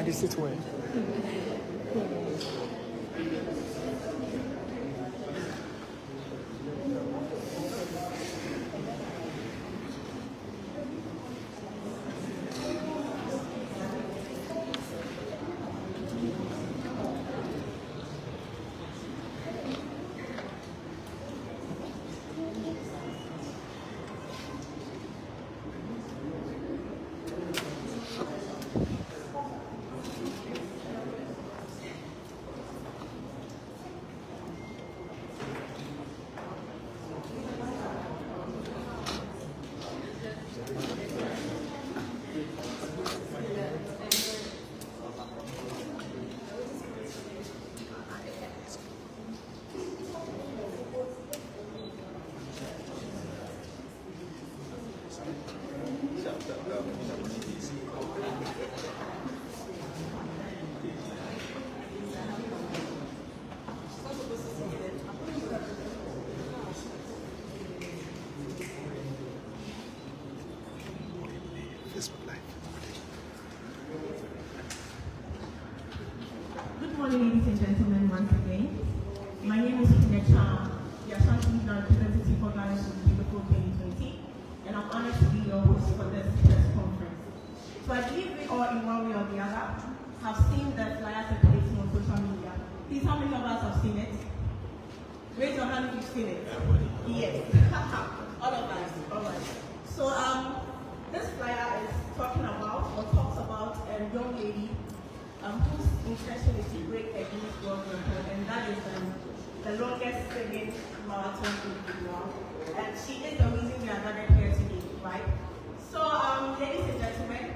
they sit well. Good morning, ladies and gentlemen, once again. My name is Guiness representative for Guiness World Record 2020, and I'm honored to be your host for this press conference. So I believe we all, in one way or the other, have seen the flyers circulating on social media. Please, how many of us have seen it? Raise your hand if you've seen it. Yes. All of us. All right. So this flyer is talking about, or talks about a young lady whose intention is to break a Guinness World Record, and that is the longest swimming marathon in the world. And she is the reason we are gathered here today, right? So, ladies and gentlemen,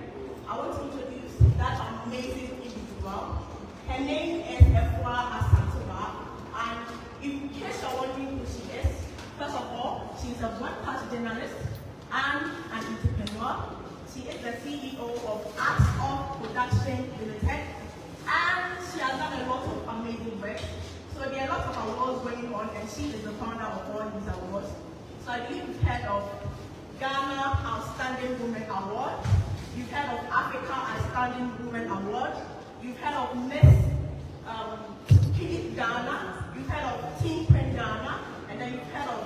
I want to introduce that amazing individual. Her name is Afua Asantewaa, and in case you're wondering who she is, first of all, she is a broadcast journalist and an entrepreneur. She is the CEO of Arts of Production Limited, and she has done a lot of amazing work. So there are lots of awards going on, and she is the founder of all these awards. So I believe you've heard of Ghana Outstanding Women Award, you've heard of Africa Outstanding Women Award, you've heard of Miss Philip Ghana, you've heard of Team Queen Ghana, and then you've heard of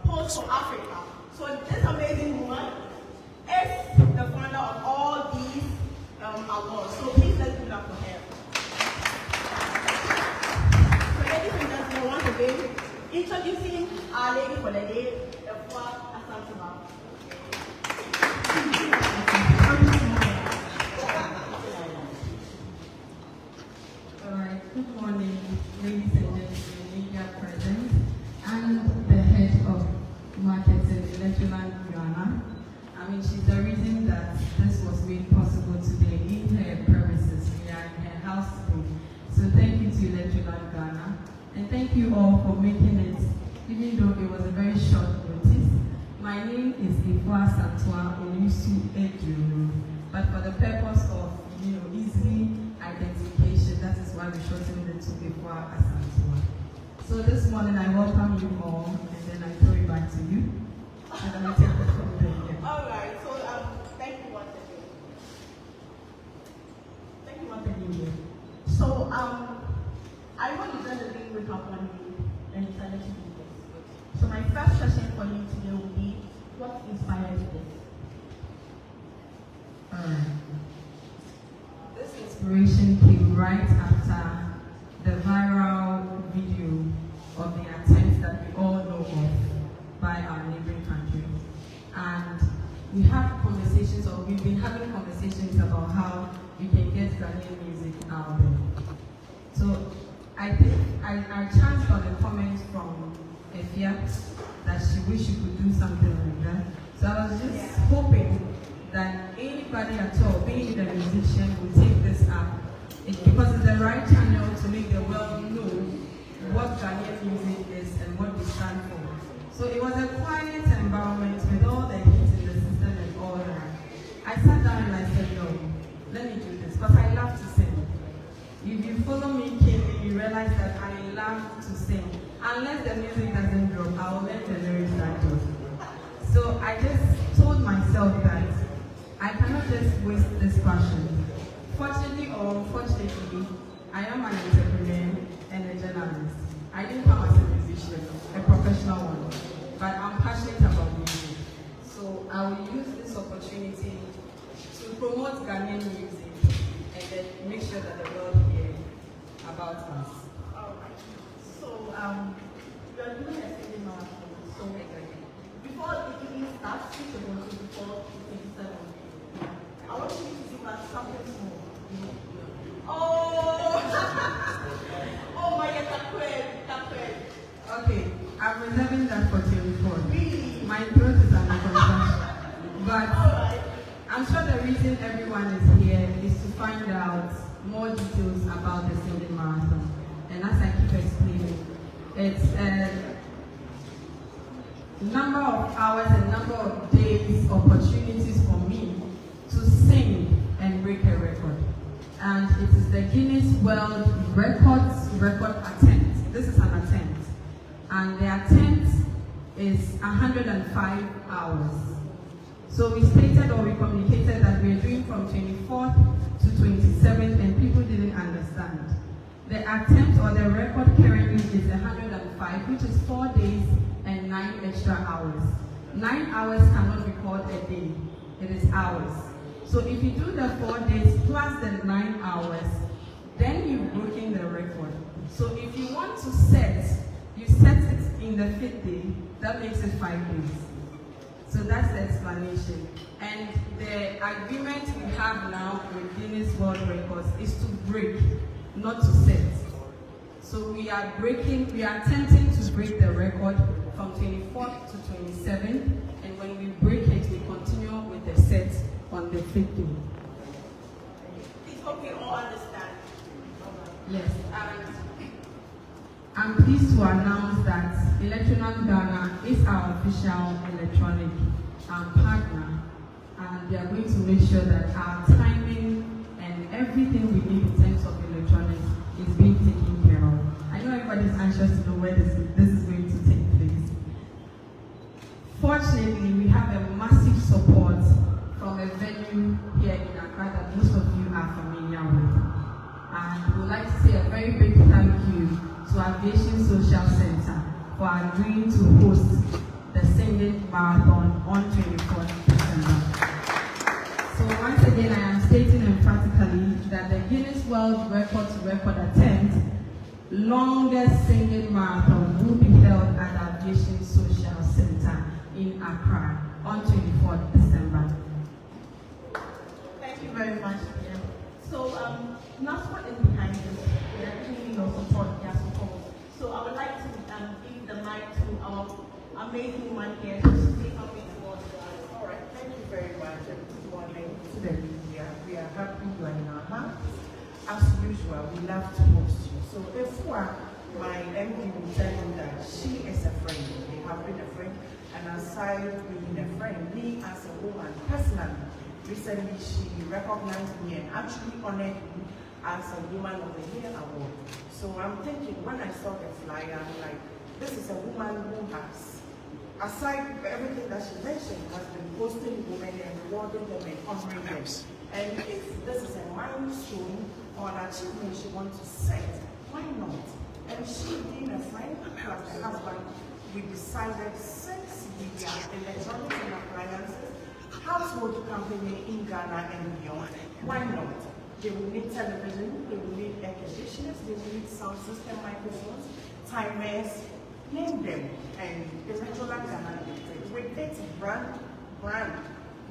Pulse for Africa. So this amazing woman is the founder of all these awards. So please let's give it up for her. So ladies and gentlemen, once again, introducing our lady for the day, Afua Asantewaa. All right, good morning, ladies and gentlemen, media present, and the head of marketing, Electroland Ghana. I mean, she's the reason that this was made possible today in her premises. We are in her house today. So thank you to Electroland Ghana. And thank you all for making it, even though it was a very short notice. My name is Afua Asantewaa Olusu Ejuru. But for the purpose of, easy identification, that is why we shortened it to Afua Asantewaa. So this morning I welcome you all, and then I throw it back to you. And then I take it from there. All right, so thank you once again. Thank you once again. So I know you've done the thing with up one day, and decided to do this. So my first question for you today will be, what inspired this? This inspiration came right after the viral video of the attempts that we all know of by our neighboring country. And we have conversations, or we've been having conversations about how you can get Ghanaian music out there. So I think I chanced on a comment from Afia that she wished she could do something like that. So I was just hoping that anybody at all, being a musician, would take this up, because it's the right channel to make the world know what Ghanaian music is and what we stand for. So it was a quiet environment with all the hits in the system and all that. I sat down and I said, no, let me do this, because I love to sing. If you follow me keenly, you realize that I love to sing. Unless the music doesn't drop, I will let the lyrics start to. So I just told myself that I cannot just waste this passion Fortunately or unfortunately, I am an entrepreneur and a journalist. I didn't come as a musician, a professional one, but I'm passionate about music. So I will use this opportunity to promote Ghanaian music and then make sure that the world hears about us. Alright. So we are doing a singing marathon. So before the evening starts, which we're going to before 27, I want you to give us something small. Oh! Oh my God, that quick. Okay, I'm reserving that for 24. Really? My throat is under construction. But Alright. I'm sure the reason everyone is here is to find out more details about the singing marathon. And as I keep explaining, it's a number of hours and number of days, opportunities for me to sing and break a record. And it is the Guinness World Record attempt. This is an attempt. And the attempt is 105 hours. So we stated or we communicated that we're doing from 24th to 27th and people didn't understand. The attempt or the record currently is 105, which is 4 days and 9 extra hours. 9 hours cannot record a day. It is hours. So if you do the 4 days plus the 9 hours, then you've broken the record. So if you want to you set it in the 5th day, that makes it 5 days. So that's the explanation. And the agreement we have now with Guinness World Records is to break, not to set. So we are attempting to break the record from 24th to 27th, and when we break it, we continue with the set on the 5th day. It's hope we all understand. Yes, and I'm pleased to announce that Electronic Ghana is our official electronic partner, and they are going to make sure that our timing and everything we need in terms of electronics is being taken care of. I know everybody's anxious to know where this is going to take place. Fortunately, we have a massive support from a venue here in Accra that most of you are familiar with. And we would like to say a very big thank you to Aviation Social Center for agreeing to host the singing marathon on 24th December. So once again, I am stating emphatically that the Guinness World Record attempt longest singing marathon will be held at Aviation Social Center in Accra on 24th December. Thank you very much, Pia. So, NASPA is behind this. We are giving your support, their support. So I would like to give the mic to our amazing woman here to say something about the All right, thank you very much, and good morning to the media. We are happy you are in our hearts. As usual, we love to host you. So Afua, my MD will tell you that she is a friend. They have been a friend, and aside being a friend, me as a woman, personally, recently she recognized me and actually honored me as a Woman of the Year award. So I'm thinking, when I saw the flyer, I'm like, this is a woman who has, aside everything that she mentioned, has been hosting women and rewarding them and honoring them. And if this is a milestone or an achievement she wants to set, why not? And she being a friend, plus the husband, we decided since we are electronics and appliances, household company in Ghana and beyond, why not? They will need television, they will need air conditioners, they will need sound system microphones, timers, name them, and Electronic Ghana with its brand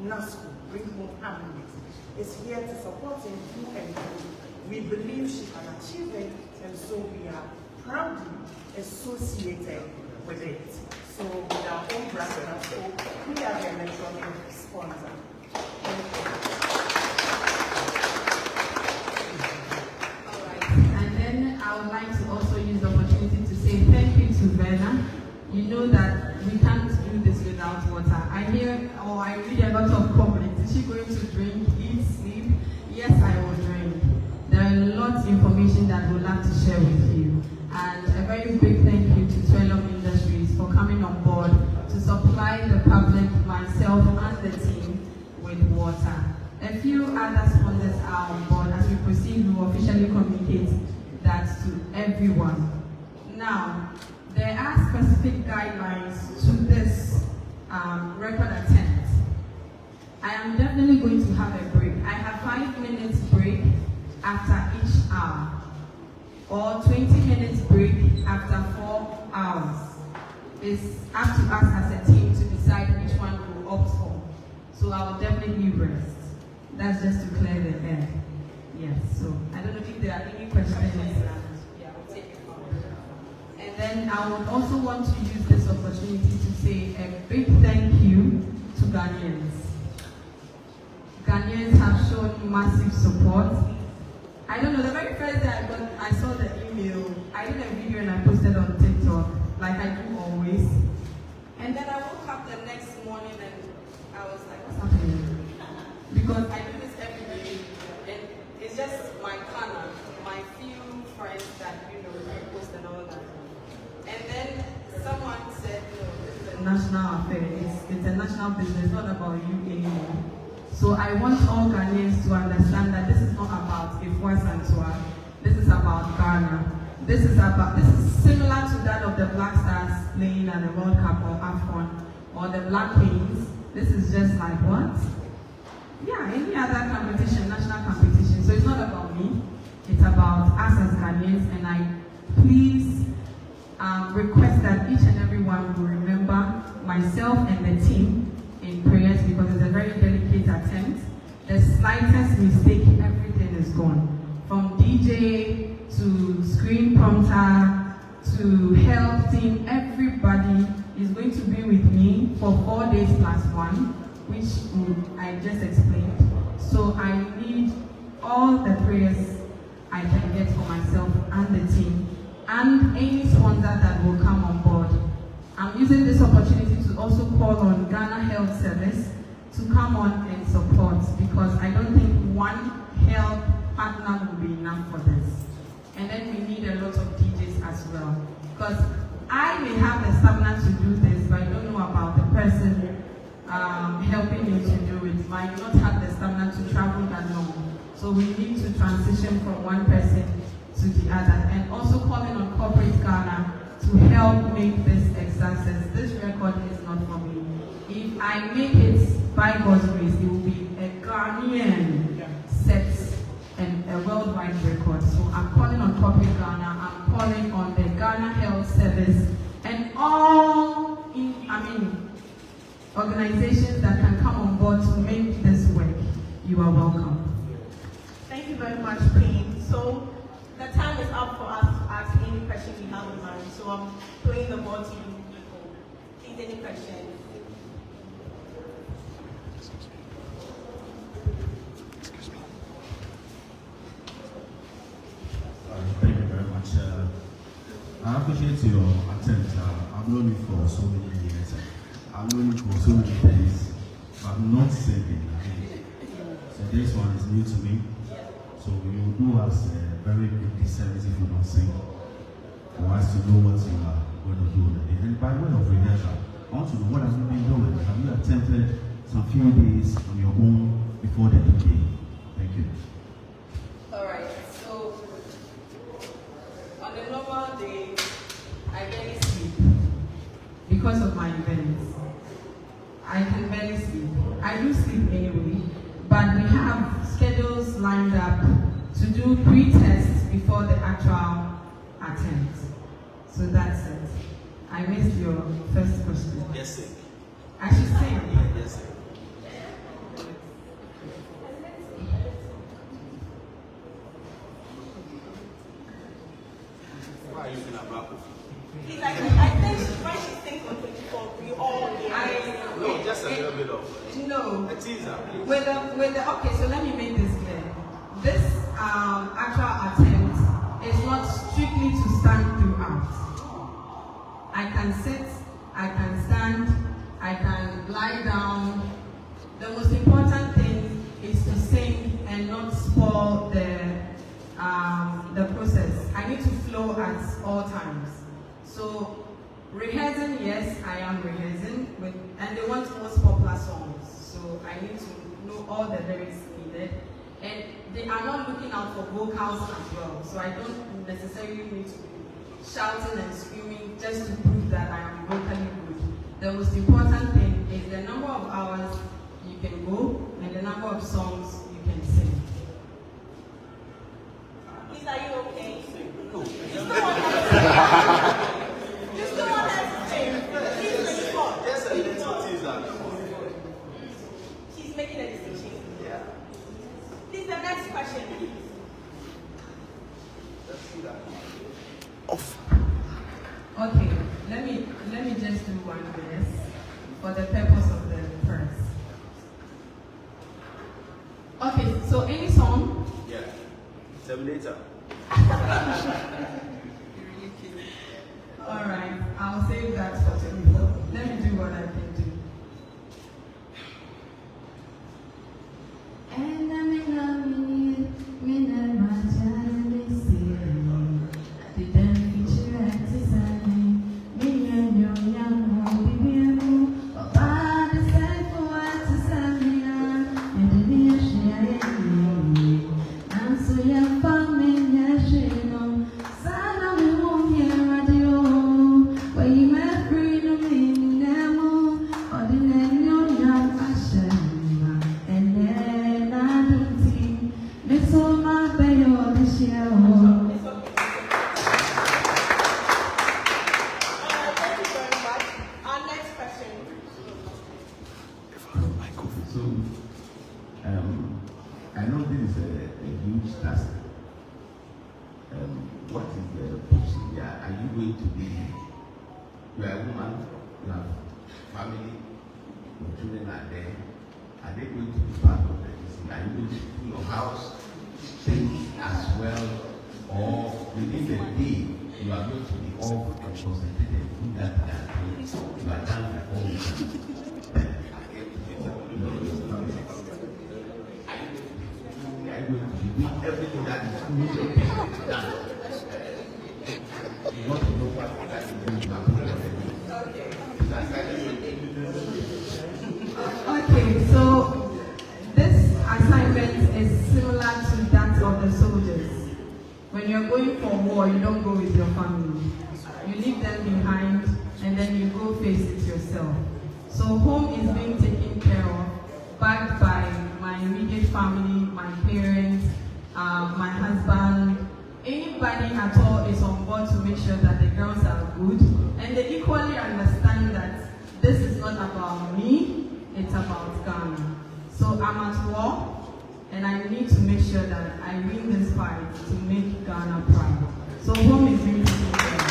NASCO, Bring Home Happiness, is here to support him through and through. We believe she can achieve it, and so we are proudly associated with it. So with our own brand NASCO, we are the electronic sponsor. I would like to also use the opportunity to say thank you to Verna. You know that we can't do this without water. I hear or I read a lot of comments. Is she going to drink, eat, sleep? Yes, I will drink. There are lots of information that we'd love to share with you. And a very big thank you to Twelum Industries for coming on board to supply the public, myself, and the team with water. A few other sponsors are on board. received, we will officially communicate that to everyone. Now, there are specific guidelines to this record attempt. I am definitely going to have a break. I have 5 minutes break after each hour, or 20 minutes break after 4 hours. It's up to us as a team to decide which one we will opt for. So I will definitely rest. That's just to clear the air. Yes, so I don't know if there are any questions. Yeah, we'll take it from there. And then I would also want to use this opportunity to say a big thank you to Ghanaians. Ghanaians have shown massive support. I don't know, the very first day I saw the email, I did a video and I posted on TikTok, like I do always. And then I woke up the next morning and I was like, what's happening? Because I do this every day, and it's just my corner, my few friends that, post and all that. And then someone said, no, this is a national affair. It's a national business, not about you anymore. So I want all Ghanaians to understand that this is not about Afua Asantewaa. This is about Ghana. This is similar to that of the Black Stars playing at the World Cup or AFCON or the Black Queens. This is just like what? Yeah, any other competition, national competition. So it's not about me. It's about us as Ghanaians, and I please request that each and every one will remember myself and the team in prayers, because it's a very delicate attempt. The slightest mistake, everything is gone. From DJ to screen prompter to help team, everybody is going to be with me for 4 days plus 1, which I just explained. So I need all the prayers I can get for myself and the team, and any sponsor that will come on board. I'm using this opportunity to also call on Ghana Health Service to come on and support, because I don't think one health partner will be enough for this. And then we need a lot of DJs as well, because I may have the stamina to do this, but I don't know about the person helping me to do it. Might not have the stamina to travel that long. So we need to transition from one person to the other, and also calling on corporate Ghana to help make this a success. This record is not for me. If I make it by God's grace, it will be a Ghanaian set and a worldwide record. So I'm calling on corporate Ghana, I'm calling on the Ghana Health Service, and all organizations that can come on board to make this work. You are welcome. Thank you very much, Queen. So the time is up for us to ask any question we have in mind. So I'm throwing the ball to you people. Please, any questions? Thank you very much. I appreciate your attempt. I've known you for so many years. I've known you for so many things, but not singing. So this one is new to me. So you will do us a very big disservice if you don't sing, for us to know what you are going to do. And by way of rehearsal, I want to know, what have you been doing? Have you attempted some few days on your own before the day? Thank you. All right. So on a normal day, I barely sleep because of my events. I can barely sleep. I do sleep anyway, but we have schedules lined up to do pre-tests before the actual attempt. So that's it. I missed your first question. Yes, sir. I should sing. Yes, sir. Why are you using a back? Please, I think when she sings on 24, we all get No, just a little bit of No. a teaser, please. Okay, so let me make this clear. This actual attempt is not strictly to stand throughout. I can sit, I can stand, I can lie down. The most important thing is to sing and not spoil the process. I need to flow at all times. So rehearsing, yes, I am rehearsing, and they want most popular songs. So I need to know all the lyrics needed. And they are not looking out for vocals as well. So I don't necessarily need to be shouting and screaming just to prove that I am vocally good. The most important thing is the number of hours you can go and the number of songs you can sing. Please, are you okay? No. You still want her to You still want her to sing? Please, respond. Yes, a little teaser. She's making a decision. Yeah. Please, the next question. Let's see that. Okay, let me just do one verse for the purpose of the verse. Okay, so any song? Yeah. Terminator. All right, I'll save that for tomorrow. Let me do what I can do. And I'm in love with you, when I'm I know this is a huge task. What is the procedure? Are you going to be, you are a woman, you have family, your children are there. Are they going to be part of the decision? Are you going to do your house things as well? Or within the day, you are going to be off and concentrated in that you are done with all the everything that is good is done. You want to know what that is Okay, so this assignment is similar to that of the soldiers. When you're going for war, you don't go with your family. You leave them behind and then you go face it yourself. So home is being taken care of, backed by my immediate family, my parents, my husband, anybody at all is on board to make sure that the girls are good, and they equally understand that this is not about me, it's about Ghana. So I'm at war, and I need to make sure that I win this fight to make Ghana proud. So home is being taken care of.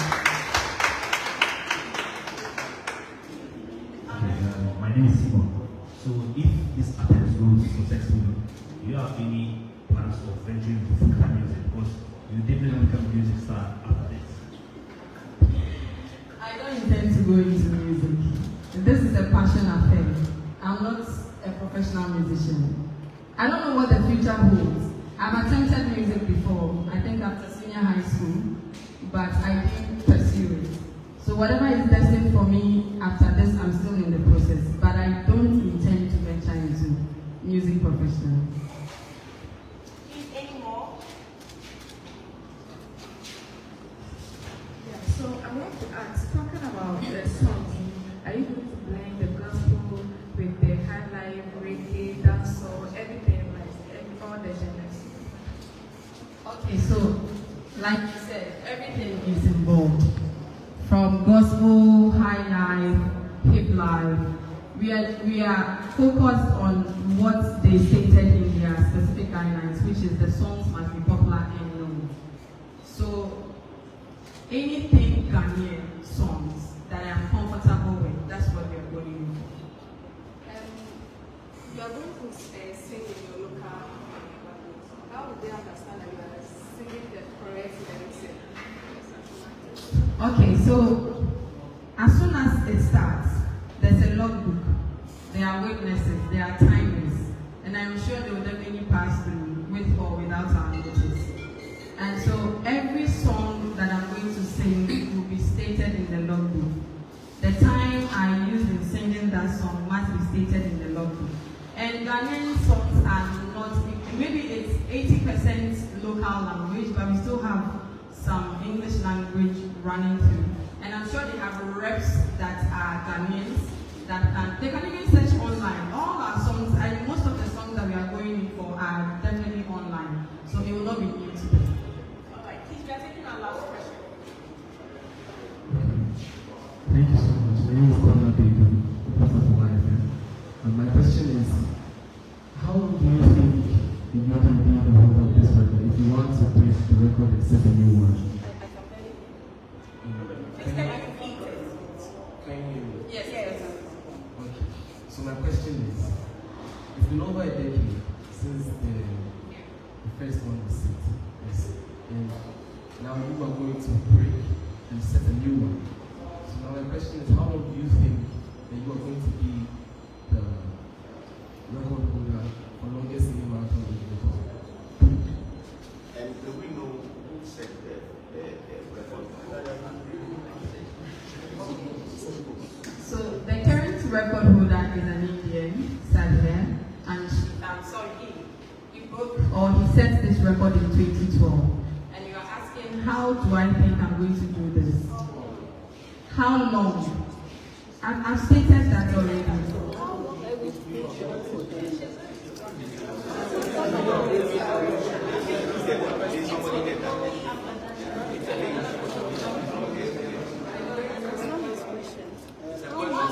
My name is Simon. So if this attempt goes successfully, do you have any plans of venturing into full-time music? Because you definitely become a music star after this. I don't intend to go into music. This is a passion affair. I'm not a professional musician. I don't know what the future holds. I've attempted music before, I think after senior high school, but I didn't pursue it. So whatever is destined for me after this, I'm still in the process. But I don't intend to venture into music professionally. Any more? Yeah, so I want to ask, talking about the songs, are you going to blend the gospel with the high life, reggae, dancehall, everything, like all the genres? Okay, so like you said, everything is involved. From gospel, high life, hip life. We are focused on what they stated in their specific guidelines, which is the songs must be popular and known. So anything Ghanaian songs that I am comfortable with, that's what we are going for. You are going to sing in your local language. How would they understand that you are singing the correct lyrics? Okay, so as soon as it starts, there's a logbook, there are witnesses, there are timers, and I'm sure they will definitely pass through with or without our notice. And so every song that I'm going to sing will be stated in the logbook. The time I used in singing that song must be stated in the logbook. And Ghanaian songs are not, maybe it's 80% local language, but we still have some English language running through. And I'm sure they have reps that are Ghanaians that they can even search online. All our songs, and most of the songs that we are going in for are definitely online, so it will not be new to them. All right, please, we are taking our last question. Thank you so much. My name is Afua Asantewaa, and my question is, how do you think you can be the holder of this record if you want to break the record and set a new one? Please, can you repeat it? Can you? Yes. Okay. So my question is, it's been over a decade since the first one was set. Yes. And now you are going to break and set a new one. So now my question is, how long do you think that you are going to be the record holder for longest singing marathon in the world? And do we know who set the record? So the current record holder is an Indian, Sadhya, and he broke or he set this record in 2012. And you are asking, how do I think I'm going to do this? How long? I've stated that already.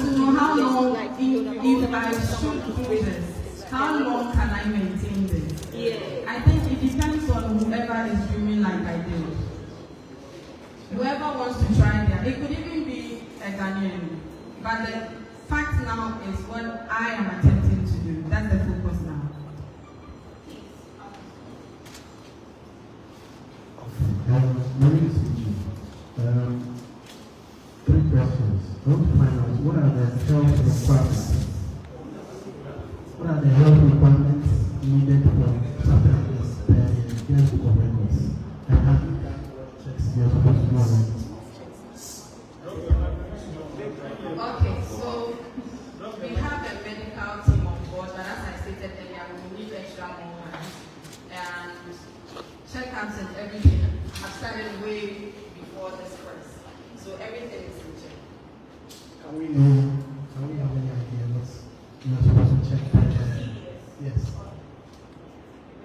To know how long, if I should do this, how long can I maintain this? Yeah. I think it depends on whoever is dreaming like I did. Whoever wants to try that, it could even be a Ghanaian. But the fact now is what I am attempting to do. That's the focus now. My name is Eugene. 3 questions. I want to find out what are the health requirements? What are the health requirements needed for something like this Guinness Book of Records? And have you done checks you're supposed to do already? Okay, so we have a medical team on board, but as I stated earlier, we need extra more hands. And check-ups and everything have started way before this first. So everything is in check. Can we have any idea what's you're supposed to check? Yes.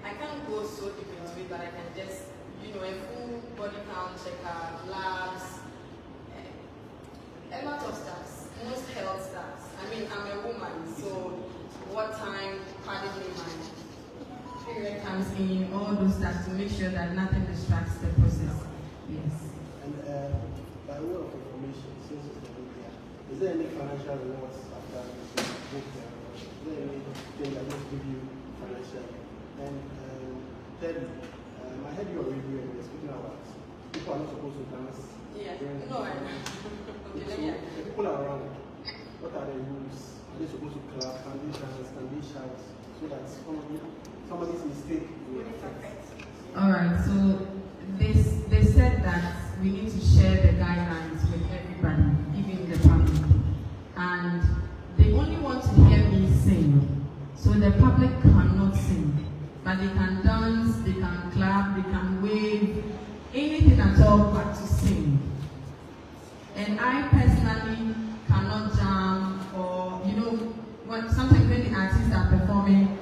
I can't go so deep into it, but I can just, a full body count checkup, labs, a lot of stuff, most health stuff. I mean, I'm a woman, so what time, pardon me, my period comes in, all those stuff to make sure that nothing distracts the process. Yes. And by way of information, since it's the media, is there any financial rewards after this book? Is there anything that will give you financial? And thirdly, I heard your review and you're speaking about people are not supposed to dance. Yeah. During No, I so the people around, what are the rules? Are they supposed to clap? Can they dance? Can they shout? So that somebody's mistake will affect. All right, so they said that we need to share the guidelines with everybody, even the public. And they only want to hear me sing. So the public cannot sing. But they can dance, they can clap, they can wave, anything at all but to sing. And I personally cannot jam or, sometimes when the artists are performing,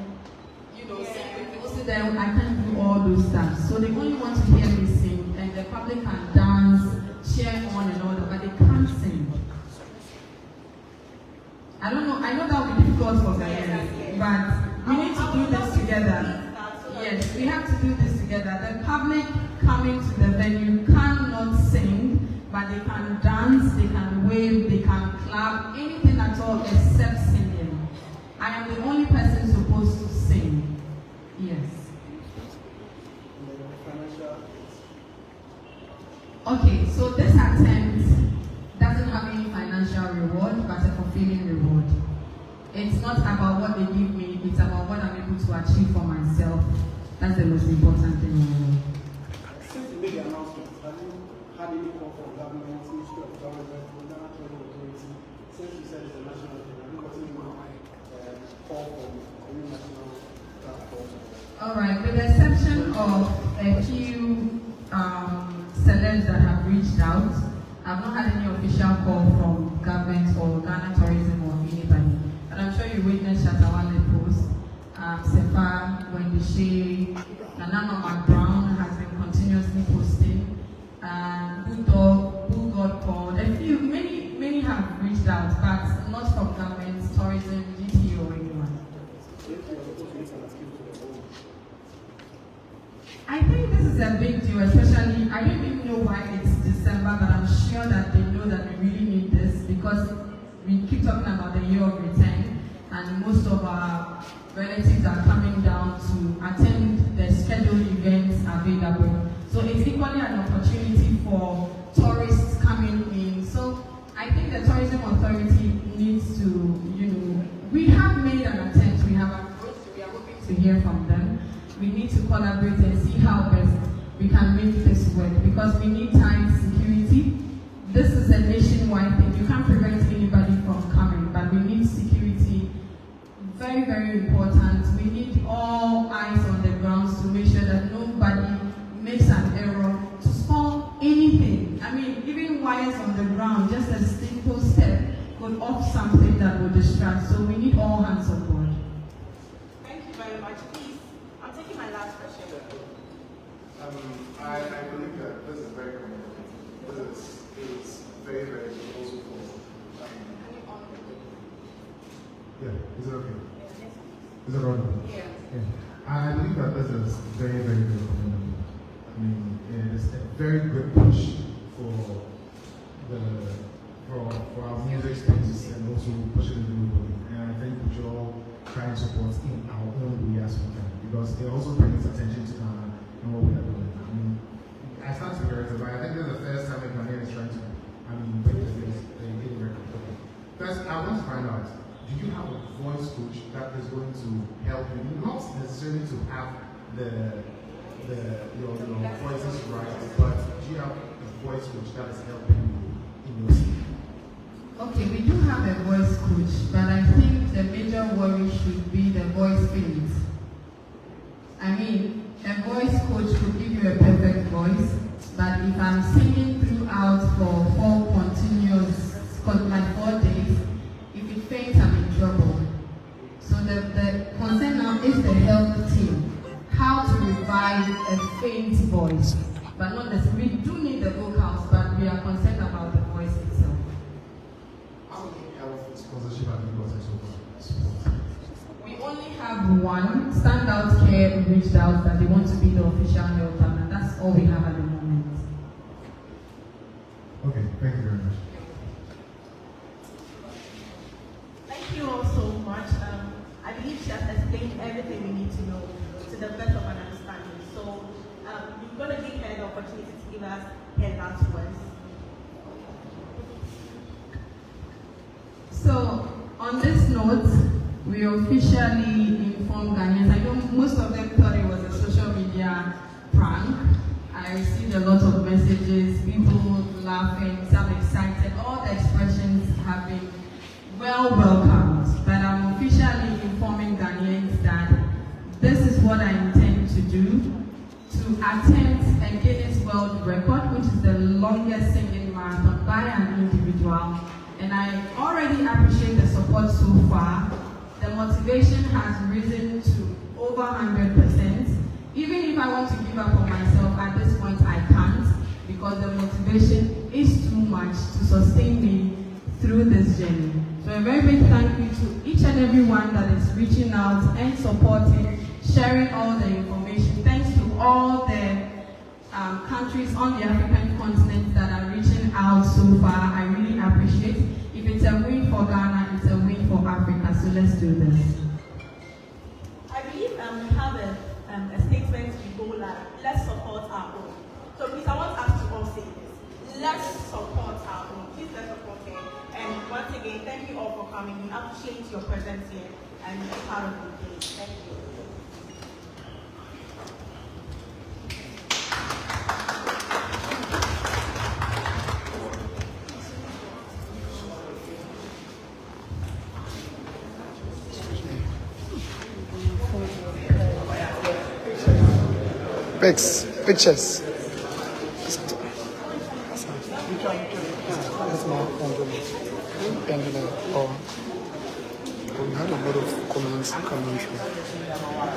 sing, people sit there, I can't do all those stuff. So they only want to hear me sing, and the public can dance, cheer on and all that, but they can't sing. I don't know, I know that will be difficult for Ghanaians, but we need to do this together. Yes, we have to do this together. The public coming to the venue cannot sing, but they can dance, they can wave, they can clap, anything at all except singing. I am the only person supposed to sing. Yes. Okay, so this attempt doesn't have any financial reward, but a fulfilling reward. It's not about what they give me, it's about what I'm able to achieve for myself. That's the most important thing. Since you made the announcement, have you had any call from government, Ministry of Government, National Transport Authority? Since you said it's a national thing, have you gotten any call from any national All right, with the exception of a few celebs that have reached out, I've not had any official call from government or Ghana Tourism or anybody. But I'm sure you witnessed Shatawale post. Sefa, Wendy Shea, Nana Brown has been continuously posting. Who got called. A few, many have reached out, but not from government, tourism, GT or anyone. I think this is a big deal, especially, I don't even know why it's December, but I'm sure that they know that we really need this because we keep talking about the year of return and most of our relatives are coming down to attend the scheduled events available. So it's equally an opportunity for tourists coming in. So I think the tourism authority needs to, we have made an attempt, we have approached, we are hoping to hear from them. We need to collaborate and see how best we can make this work because we need tight security. This is a nationwide thing. You can't prevent anybody from coming, but we need security. Very, very important. We need all eyes on the grounds to make sure that nobody makes an error to spoil anything. I mean, even wires on the ground, just a simple step could off something that would distract. So we need all hands on board. Thank you very much. Please, I'm taking my last question. I believe that this is very complicated. This is very, very good also for yeah, is it okay? Is it audible? Yeah. I believe that this is very, very, very commendable. I mean, it is a very good push for our music space and also pushing it globally. And I think we should all try and support in our own way as we can because it also brings attention to Ghana and what we are doing. I mean, I stand to be corrected, but I think this is the first time Ghanaian is trying to, bring this record. Okay. First, I want to find out, do you have a voice coach that is going to help you? Not necessarily to have your voices right, but do you have a voice coach that is helping you in your singing? Okay, we do have a voice coach, but I think the major worry should be the voice fades. I mean, a voice coach could give you a perfect voice, but if I'm singing throughout for 4 days, if it fades, I'm in trouble. So the concern now is the health team, how to revive a faint voice, but not necessarily. We do need the vocals, but we are concerned about the voice itself. How many health sponsorship have you gotten so far? We only have one. Standout Care reached out that they want to be the official health partner. That's all we have at the moment. Okay, thank you very much. Thank you all so much. I believe she has explained everything we need to know to the best of an understanding. So we're going to give her the opportunity to give us her last words. So on this note, we officially informed Ghanaians. I know most of them thought it was a social media prank. I received a lot of messages, people laughing, some excited. All the expressions have been well welcomed. But I'm officially informing Ghanaians that this is what I intend to do, to attempt a Guinness World Record, which is the longest singing marathon by an individual. And I already appreciate the support so far. The motivation has risen to over 100%. Even if I want to give up on myself at this point, I can't, because the motivation is too much to sustain me through this journey. So a very big thank you to each and every one that is reaching out and supporting, sharing all the information. Thanks to all the countries on the African continent that are reaching out so far. I really appreciate. If it's a win for Ghana, it's a win for Africa. So let's do this. I believe we have a statement to go like, let's support our own. So please, I want us to all say this. Let's support our own. Please let's support him. And once again, thank you all for coming. We appreciate your presence here and being part of the day. Thank you. Thank you. Pics, pictures. We had a lot of comments coming through.